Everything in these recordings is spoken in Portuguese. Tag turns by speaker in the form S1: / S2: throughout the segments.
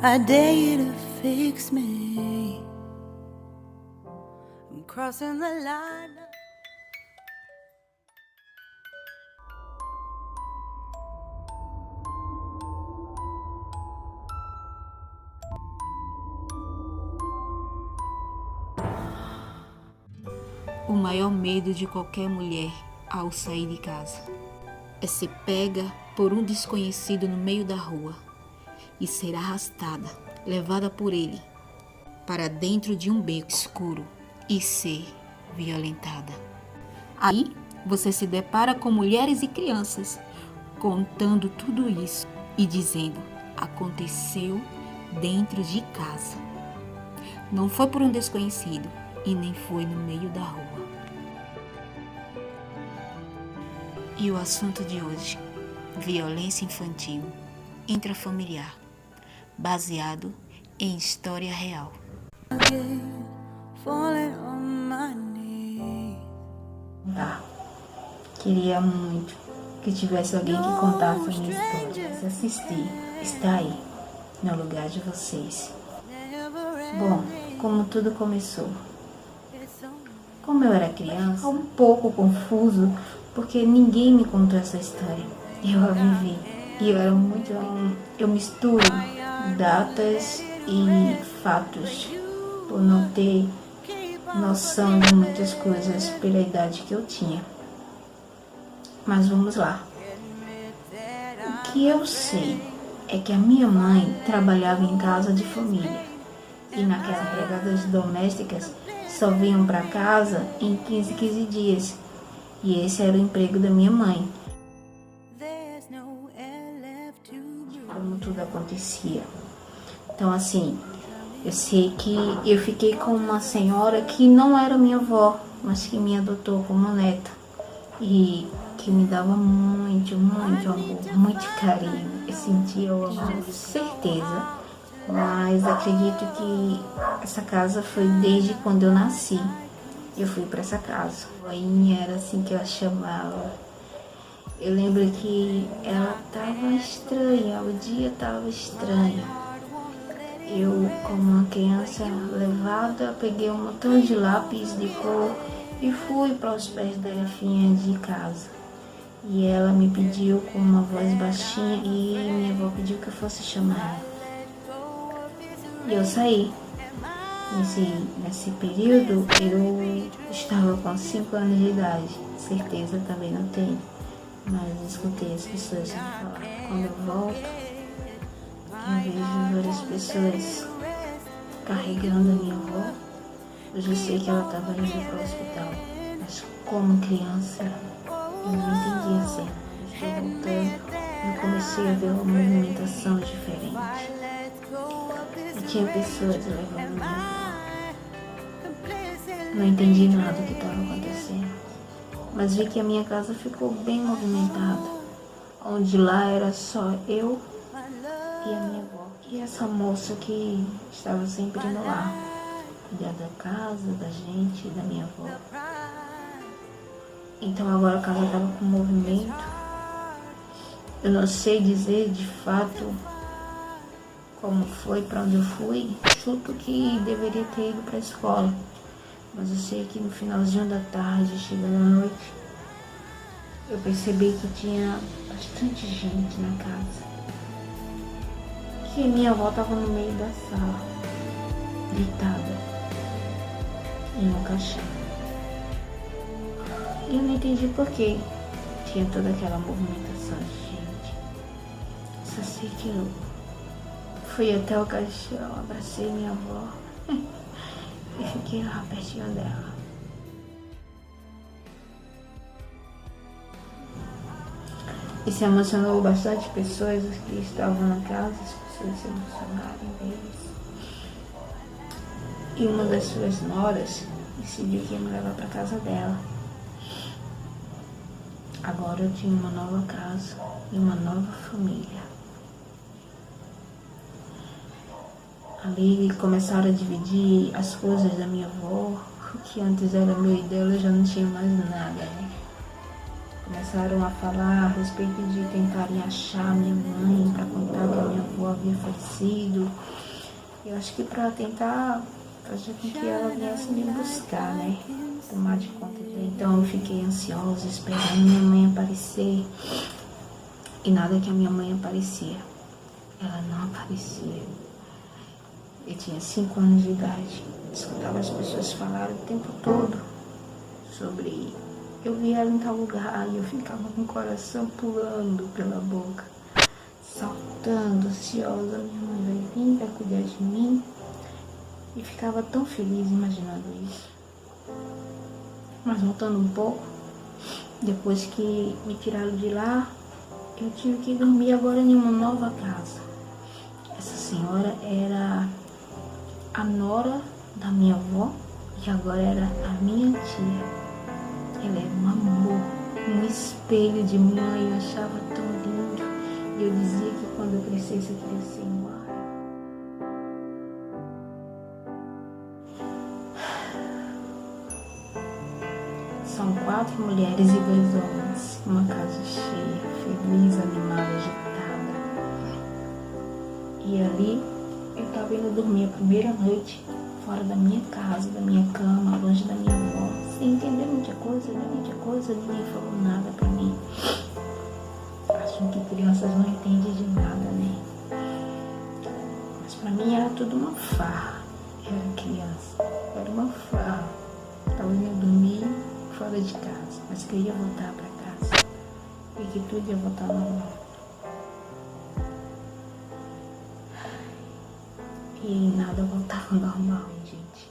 S1: I dare you to fix me. I'm crossing the line.
S2: O maior medo de qualquer mulher ao sair de casa é ser pega por um desconhecido no meio da rua e ser arrastada, levada por ele para dentro de um beco escuro e ser violentada. Aí você se depara com mulheres e crianças contando tudo isso e dizendo: aconteceu dentro de casa. Não foi por um desconhecido e nem foi no meio da rua. E o assunto de hoje: violência infantil intrafamiliar, baseado em história real.
S3: Queria muito que tivesse alguém que contasse a minha história. Mas assistir está aí, no lugar de vocês. Bom, como tudo começou. Como eu era criança, um pouco confuso, porque ninguém me contou essa história. Eu a vivi. E eu misturo datas e fatos, por não ter noção de muitas coisas pela idade que eu tinha. Mas vamos lá. O que eu sei é que a minha mãe trabalhava em casa de família. E naquelas empregadas domésticas só vinham para casa em 15 dias. E esse era o emprego da minha mãe. Como tudo acontecia. Então assim, eu sei que eu fiquei com uma senhora que não era minha avó, mas que me adotou como neta. E que me dava muito amor, muito carinho. Eu sentia o amor, certeza. Mas acredito que essa casa foi desde quando eu nasci. Eu fui para essa casa. A Aninha era assim que eu a chamava. Eu lembro que ela estava estranha, o dia estava estranho. Eu, como uma criança levada, peguei um montão de lápis de cor e fui para os pés da Elefinha de casa. E ela me pediu com uma voz baixinha e minha avó pediu que eu fosse chamar ela. E eu saí. Nesse período eu estava com 5 anos de idade. Certeza também não tenho. Mas escutei as pessoas me falar. Quando eu volto, eu vejo várias pessoas carregando a minha avó. Eu já sei que ela estava indo para o hospital. Mas como criança, eu não entendi a cena. Eu estou voltando e eu comecei a ver uma movimentação diferente. E tinha pessoas levando minha avó. Não entendi nada do que estava acontecendo. Mas vi que a minha casa ficou bem movimentada. Onde lá era só eu e a minha avó. E essa moça que estava sempre no lar. Cuidar da casa, da gente, da minha avó. Então agora a casa estava com movimento. Eu não sei dizer de fato como foi, para onde eu fui. Chuto que deveria ter ido para a escola. Mas eu sei que no finalzinho da tarde, chegando à noite, eu percebi que tinha bastante gente na casa. Que minha avó estava no meio da sala, deitada em um caixão. E eu não entendi por que tinha toda aquela movimentação de gente. Só sei que eu fui até o caixão, abracei minha avó e fiquei lá pertinho dela. Isso emocionou bastante pessoas que estavam na casa, as pessoas se emocionaram deles. E uma das suas noras decidiu que ia me levar para casa dela. Agora eu tinha uma nova casa e uma nova família. Ali começaram a dividir as coisas da minha avó, o que antes era meu e dela, já não tinha mais nada, né? Começaram a falar a respeito de tentarem achar minha mãe para contar que a minha avó havia falecido. Eu acho que para tentar fazer com que ela viesse me buscar, né? Tomar de conta dele. Então eu fiquei ansiosa, esperando minha mãe aparecer. E nada que a minha mãe aparecia. Ela não aparecia. Eu tinha 5 anos de idade. Escutava as pessoas falarem o tempo todo sobre... Eu vi ela em tal lugar e eu ficava com o coração pulando pela boca, saltando, ansiosa. Minha mãe vai vir, vai cuidar de mim. E ficava tão feliz imaginando isso. Mas voltando um pouco, depois que me tiraram de lá, eu tive que dormir agora em uma nova casa. Essa senhora era a nora da minha avó e agora era a minha tia. Ela era um amor, um espelho de mãe, eu achava tão lindo. E eu dizia que quando eu crescesse eu queria ser igual. São 4 mulheres e 2 homens, uma casa cheia, feliz, animada, agitada. E ali eu estava indo dormir a primeira noite, fora da minha casa, da minha cama, longe da minha avó, sem entender muita coisa, ninguém falou nada pra mim. Acham que crianças não entendem de nada, né? Mas pra mim era tudo uma farra. Eu era criança, era uma farra. Estava indo dormir fora de casa, mas queria voltar pra casa e que tudo ia voltar normal. E nada voltava normal, gente.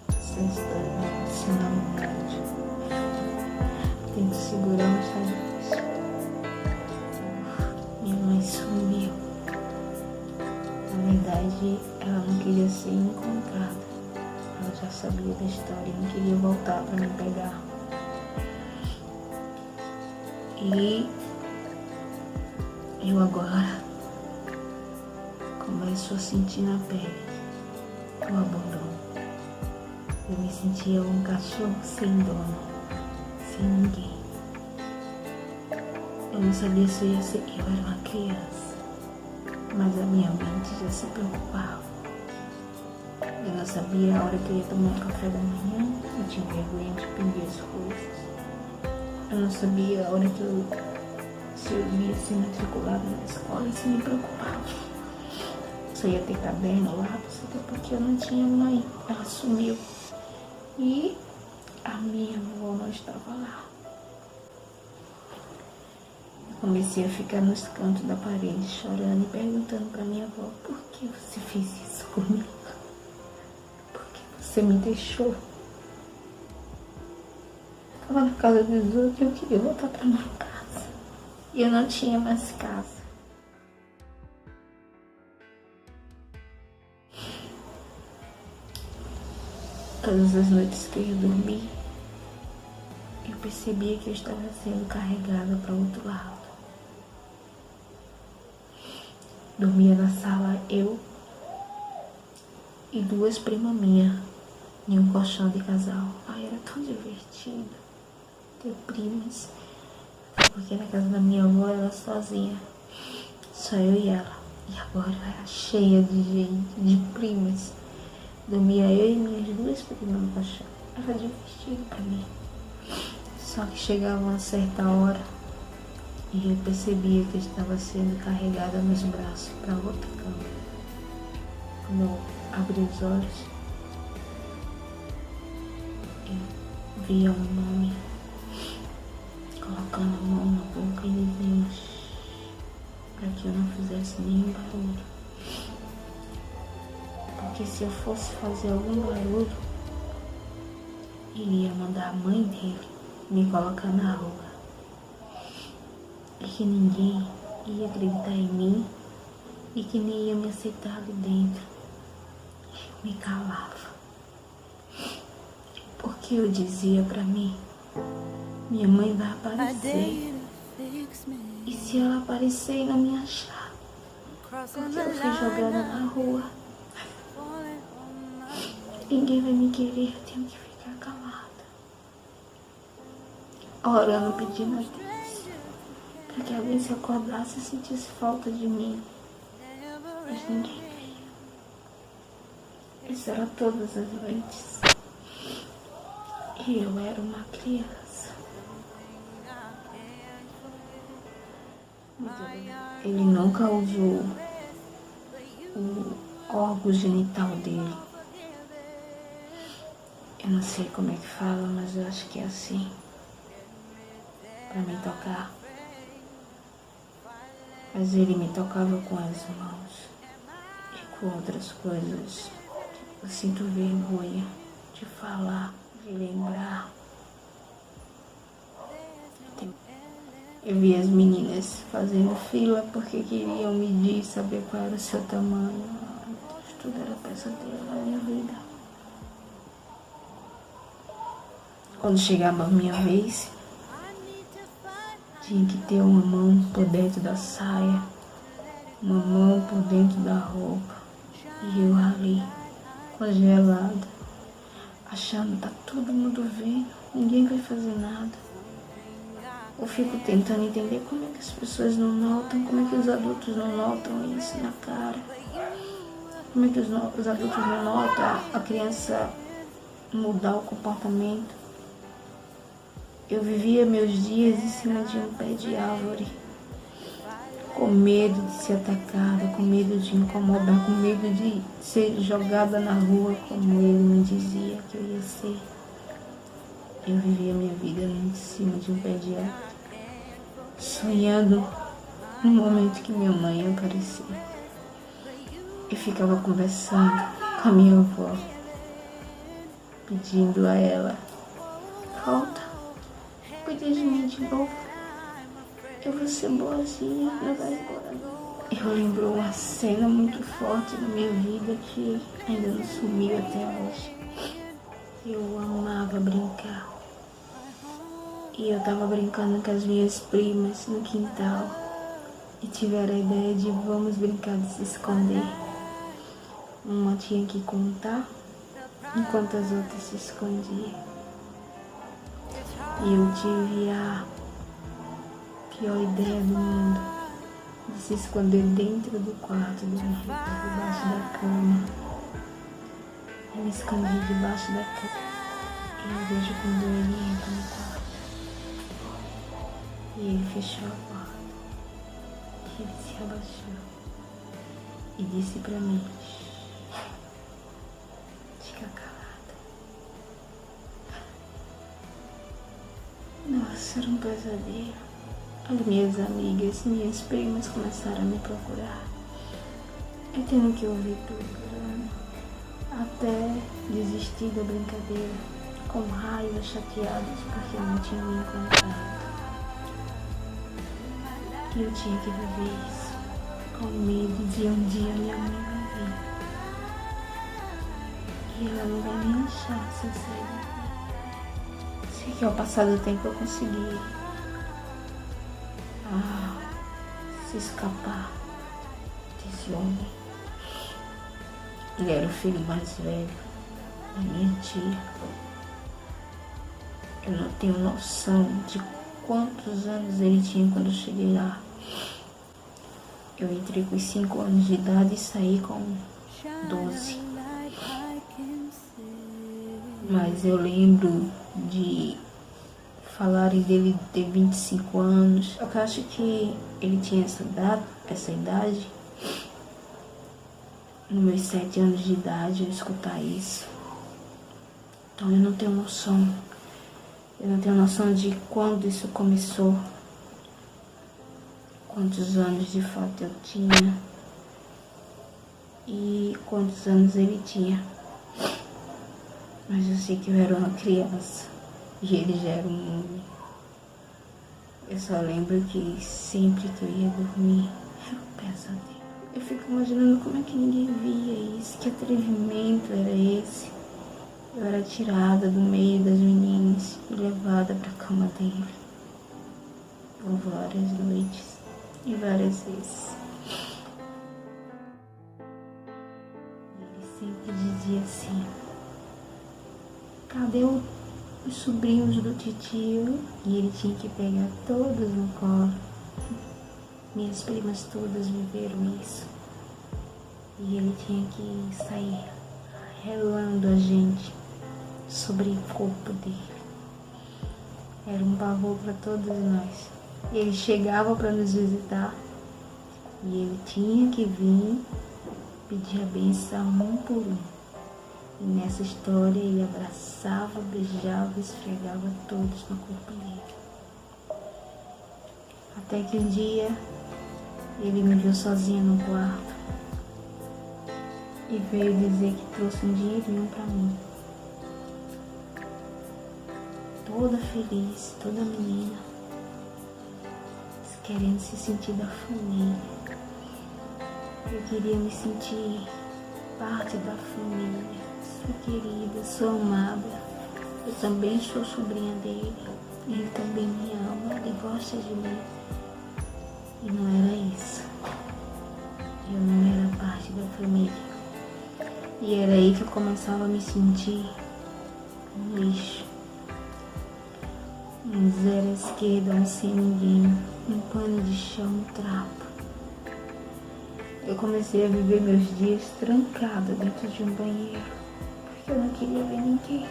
S3: Essa história vai funcionar no rádio. Tento segurar, mas tá difícil. Minha mãe sumiu. Na verdade, ela não queria ser encontrada. Ela já sabia da história e não queria voltar para me pegar. E eu agora começo a sentir na pele o abandono. Eu me sentia um cachorro sem dono, sem ninguém. Eu não sabia se eu ia ser... Eu era uma criança, mas a minha mente já se preocupava. Eu não sabia a hora que eu ia tomar o café da manhã, eu tinha vergonha de pedir as coisas. Eu não sabia a hora que se eu ia ser matriculada na escola, isso me preocupava. Se eu ia ter caderno lá, até porque eu não tinha mãe, ela sumiu. E a minha avó não estava lá. Eu comecei a ficar nos cantos da parede, chorando e perguntando para minha avó: por que você fez isso comigo? Você me deixou. Eu estava na casa dos outros e eu queria voltar para minha casa. E eu não tinha mais casa. Todas as noites que eu ia dormir, eu percebia que eu estava sendo carregada para o outro lado. Dormia na sala eu e 2 primas minhas em um colchão de casal. Ai, era tão divertido ter primas. Porque na casa da minha avó ela sozinha, só eu e ela. E agora era cheia de gente, de primas. Dormia eu e minhas 2 primas no colchão. Era divertido pra mim. Só que chegava uma certa hora e eu percebia que eu estava sendo carregada nos braços para outra cama. Quando eu abri os olhos, eu via um homem colocando a mão na boca e dizendo para que eu não fizesse nenhum barulho. Porque se eu fosse fazer algum barulho, ele ia mandar a mãe dele me colocar na rua. E que ninguém ia acreditar em mim e que nem ia me aceitar ali dentro. Eu me calava. Porque eu dizia pra mim: minha mãe vai aparecer. E se ela aparecer e não me achar? Porque eu fui jogada na rua. Ninguém vai me querer, eu tenho que ficar calada. Orando, pedindo a Deus para que alguém se acordasse e sentisse falta de mim. Mas ninguém veio. Isso era todas as noites. E eu era uma criança. Ele nunca usou o órgão genital dele. Eu não sei como é que fala, mas eu acho que é assim. Pra me tocar. Mas ele me tocava com as mãos e com outras coisas. Eu sinto vergonha de falar, de lembrar. Eu vi as meninas fazendo fila porque queriam medir, saber qual era o seu tamanho. Tudo era pesadelo na minha vida. Quando chegava a minha vez, tinha que ter uma mão por dentro da saia, uma mão por dentro da roupa. E eu ali, congelada, achando, tá todo mundo vendo, ninguém vai fazer nada. Eu fico tentando entender como é que as pessoas não notam, como é que os adultos não notam isso na cara. Como é que os adultos não notam a criança mudar o comportamento. Eu vivia meus dias em cima de um pé de árvore, com medo de ser atacada, com medo de incomodar, com medo de ser jogada na rua, como ele me dizia que eu ia ser. Eu vivia minha vida em cima de um pé de árvore, sonhando no momento que minha mãe aparecia. Eu ficava conversando com a minha avó, pedindo a ela, volta, cuida de mim de novo. Eu vou ser boazinha, não vai embora não. Eu lembro uma cena muito forte na minha vida que ainda não sumiu até hoje. Eu amava brincar. E eu tava brincando com as minhas primas no quintal. E tiveram a ideia de vamos brincar de se esconder. Uma tinha que contar, enquanto as outras se escondiam. E eu tive a pior ideia do mundo, de se esconder dentro do quarto do meu pai, debaixo da cama. Eu me escondi debaixo da cama. E eu vejo quando ele entra no quarto. E ele fechou a porta. E ele se abaixou. E disse pra mim, fica calada. Nossa, era um pesadelo. As minhas amigas, minhas primas começaram a me procurar. Eu tendo que ouvir tudo, até desistir da brincadeira, com raiva, chateadas, porque não tinha me encontrado. E eu tinha que viver isso, com medo de um dia minha mãe vai vir. E ela não vai me achar se eu sair daqui. Sei que ao passar do tempo eu consegui se escapar desse homem. Ele era o filho mais velho da minha tia. Eu não tenho noção de quantos anos ele tinha quando eu cheguei lá. Eu entrei com 5 anos de idade e saí com 12. Mas eu lembro de falarem dele ter 25 anos. Eu acho que ele tinha essa idade. Nos meus 7 anos de idade, eu escutar isso. Então eu não tenho noção. Eu não tenho noção de quando isso começou. Quantos anos de fato eu tinha. E quantos anos ele tinha. Mas eu sei que eu era uma criança. E ele já era um homem. Eu só lembro que sempre que eu ia dormir, era um pesadelo. Eu fico imaginando como é que ninguém via isso. Que atrevimento era esse. Eu era tirada do meio das meninas e levada para a cama dele. Por várias noites e várias vezes. Ele sempre dizia assim, cadê os sobrinhos do titio? E ele tinha que pegar todos no colo Minhas primas todas viveram isso. E ele tinha que sair relando a gente sobre o corpo dele. Era um pavor para todos nós. Ele chegava para nos visitar e ele tinha que vir pedir a benção um por um. E nessa história ele abraçava, beijava e esfregava todos no corpo dele. Até que um dia ele me viu sozinha no quarto e veio dizer que trouxe um dinheirinho para mim. Toda feliz, toda menina, querendo se sentir da família. Eu queria me sentir parte da família. Sou querida, sou amada. Eu também sou sobrinha dele. Ele também me ama, ele gosta de mim. E não era isso. Eu não era parte da família. E era aí que eu começava a me sentir um lixo. Um zero à esquerda, um sem ninguém, um pano de chão, um trapo. Eu comecei a viver meus dias trancada dentro de um banheiro, porque eu não queria ver ninguém.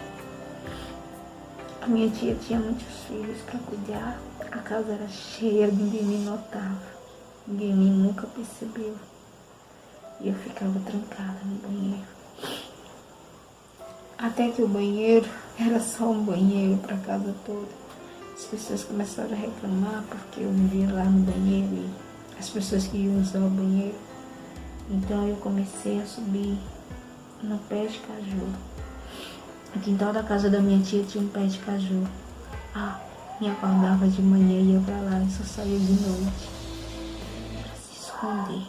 S3: A minha tia tinha muitos filhos para cuidar, a casa era cheia, ninguém me notava, ninguém nunca percebeu. E eu ficava trancada no banheiro. Até que o banheiro era só um banheiro para a casa toda. As pessoas começaram a reclamar porque eu vivia lá no banheiro e as pessoas queriam usar o banheiro. Então eu comecei a subir no pé de caju. No quintal da casa da minha tia tinha um pé de caju. Me acordava de manhã e ia pra lá e só saía de noite. Pra se esconder.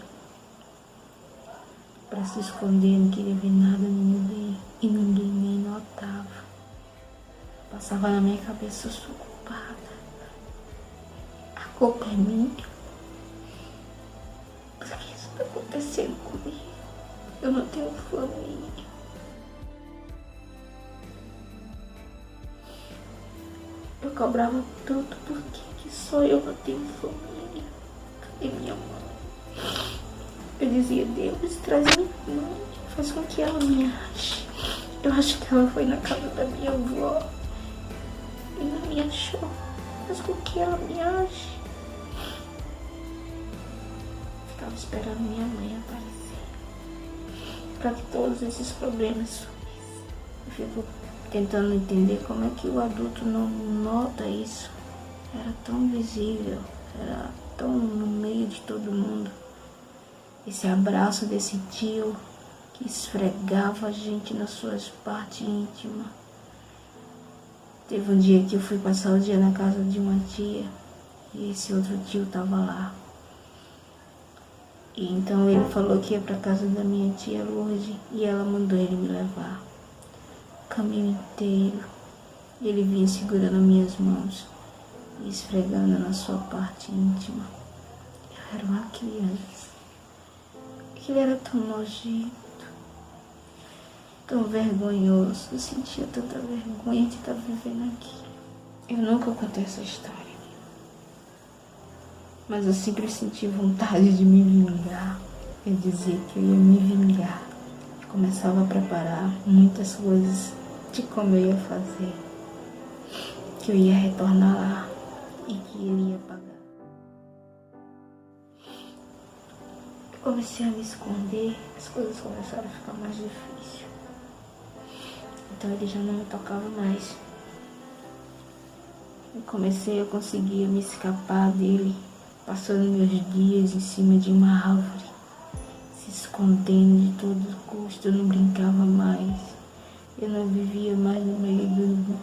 S3: Pra se esconder, não queria ver nada nem ninguém. E ninguém nem notava. Passava na minha cabeça, eu sou culpada. A culpa é minha. Por que isso está acontecendo comigo? Eu não tenho família. Eu cobrava tanto, por que só eu não tenho família? Cadê minha mãe? Eu dizia, Deus, traz minha mãe, faz com que ela me ache. Eu acho que ela foi na casa da minha avó e não me achou. Faz com que ela me ache. Ficava esperando minha mãe aparecer para que todos esses problemas sumissem. Eu fico tentando entender como é que o adulto não nota isso. Era tão visível, era tão no meio de todo mundo. Esse abraço desse tio que esfregava a gente nas suas partes íntimas. Teve um dia que eu fui passar o dia na casa de uma tia e esse outro tio estava lá. E então ele falou que ia para casa da minha tia Lourdes e ela mandou ele me levar. O caminho inteiro ele vinha segurando minhas mãos e esfregando na sua parte íntima. Eu era uma criança. Ele era tão nojento, tão vergonhoso. Eu sentia tanta vergonha de estar vivendo aqui. Eu nunca contei essa história, mas eu sempre senti vontade de me vingar. Eu dizia que eu ia me vingar. Eu começava a preparar muitas coisas de como eu ia fazer, que eu ia retornar lá e que ele ia pagar. Eu comecei a me esconder, as coisas começaram a ficar mais difíceis. Então ele já não me tocava mais. Eu comecei a conseguir me escapar dele, passando meus dias em cima de uma árvore, se escondendo de todo custo. Eu não brincava mais. Eu não vivia mais no meio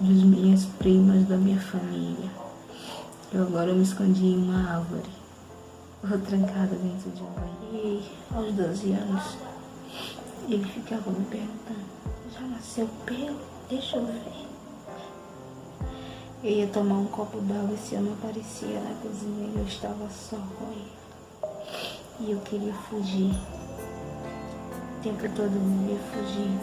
S3: das minhas primas, da minha família. Eu agora me escondi em uma árvore, ou trancada dentro de um banheiro. E aos 12 anos, ele ficava me perguntando, já nasceu pelo? Deixa eu ver. Eu ia tomar um copo d'água, esse homem aparecia na cozinha e eu estava só com ele. E eu queria fugir. O tempo todo eu vivia fugir.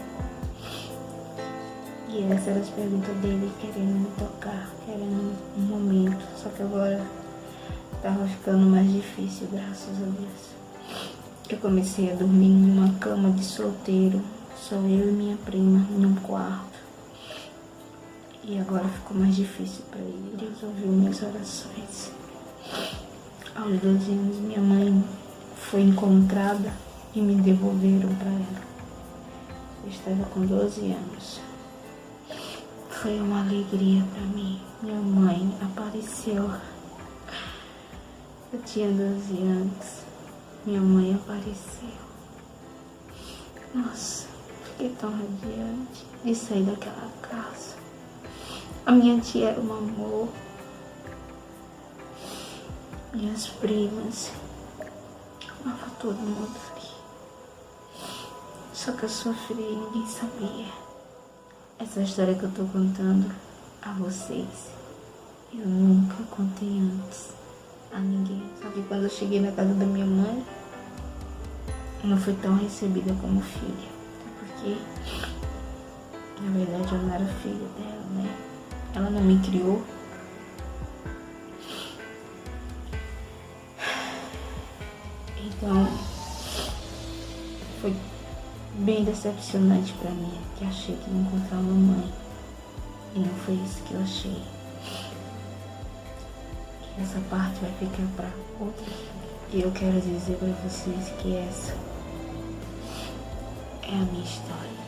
S3: E essas eram as perguntas dele, querendo me tocar, querendo um momento. Só que agora Tava ficando mais difícil, graças a Deus. Eu comecei a dormir em uma cama de solteiro, só eu e minha prima, em um quarto. E agora ficou mais difícil para ele. Deus ouviu minhas orações. Aos 12 anos, minha mãe foi encontrada e me devolveram para ela. Eu estava com 12 anos. Foi uma alegria para mim. Minha mãe apareceu. Eu tinha 12 anos. Minha mãe apareceu. Nossa, fiquei tão radiante de sair daquela casa. A minha tia era um amor. Minhas primas. Amava todo mundo ali. Só que eu sofri e ninguém sabia. Essa história que eu tô contando a vocês, eu nunca contei antes a ninguém. Só que quando eu cheguei na casa da minha mãe, não fui tão recebida como filha. Porque, na verdade, eu não era filha dela, né? Ela não me criou. Então, foi bem decepcionante pra mim, que achei que ia encontrar uma mãe. E não foi isso que eu achei. Que essa parte vai ficar pra outra. E eu quero dizer pra vocês que essa é a minha história.